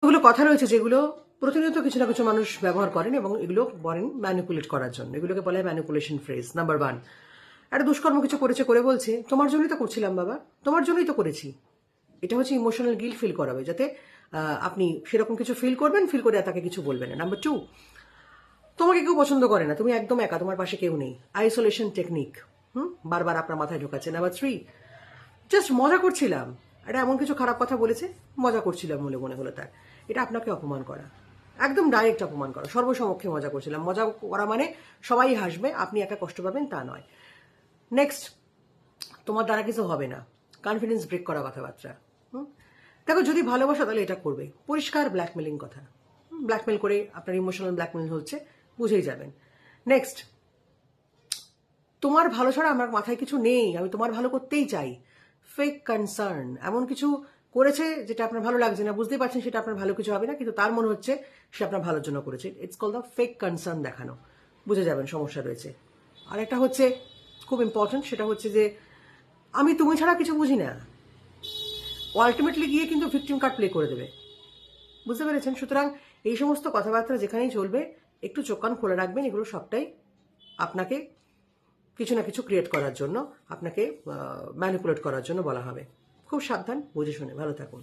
এগুলো কথা রয়েছে যেগুলো প্রতিনিয়ত কিছু না কিছু মানুষ ব্যবহার করেন এবং এগুলো বলেন ম্যানিপুলেট করার জন্য। এগুলোকে বলে ম্যানিপুলেশন ফ্রেজ। নাম্বার 1, একটা দুষ্কর্ম কিছু করেছে, করে বলছে তোমার জন্যই তো করছিলাম বাবা, তোমার জন্যই তো করেছি। এটা হচ্ছে ইমোশনাল গিল্ট ফিল করাবে, যাতে আপনি সেরকম কিছু ফিল করবেন, ফিল করে তাকে কিছু বলবেন না। নাম্বার 2, তোমাকে কেউ পছন্দ করে না, তুমি একদম একা, তোমার পাশে কেউ নেই। আইসোলেশন টেকনিক বারবার আপনার মাথায় ঢোকাচ্ছে। নাম্বার 3, জাস্ট মজা করছিলাম, এটা এমন কিছু খারাপ কথা বলেছে, মজা করছিলাম বলে মনে হলো তার। এটা আপনাকে অপমান করা, একদম ডাইরেক্ট অপমান করা। সর্বসমক্ষে মজা করছিলাম, মজা করা মানে সবাই হাসবে, আপনি একা কষ্ট পাবেন তা নয়। নেক্সট, তোমার দ্বারা কিছু হবে না, কনফিডেন্স ব্রেক করা কথাবার্তা। দেখো, যদি ভালোবাসা তাহলে এটা করবে। পরিষ্কার ব্ল্যাকমেলিং কথা, ব্ল্যাকমেল করে আপনার ইমোশনাল ব্ল্যাকমেল হচ্ছে, বুঝেই যাবেন। নেক্সট, তোমার ভালো ছাড়া আমার মাথায় কিছু নেই, আমি তোমার ভালো করতেই চাই। ফেক কনসার্ন, এমন কিছু করেছে যেটা আপনার ভালো লাগছে না, বুঝতেই পারছেন সেটা আপনার ভালো কিছু হবে না, কিন্তু তার মনে হচ্ছে সে আপনার ভালোর জন্য করেছে। It's call the fake concern দেখানো, বুঝে যাবেন সমস্যা রয়েছে। আর একটা হচ্ছে খুব ইম্পর্টেন্ট, সেটা হচ্ছে যে আমি তুমি ছাড়া কিছু বুঝি না। আলটিমেটলি গিয়ে কিন্তু ভিকটিম কার্ড প্লে করে দেবে, বুঝতে পেরেছেন? সুতরাং এই সমস্ত কথাবার্তা যেখানেই চলবে একটু চোখ কান খোলা রাখবেন। এগুলো সবটাই আপনাকে কিছু না কিছু ক্রিয়েট করার জন্য, আপনাকে ম্যানিপুলেট করার জন্য বলা হবে। খুব সাবধান, বুঝে শুনে ভালো থাকুন।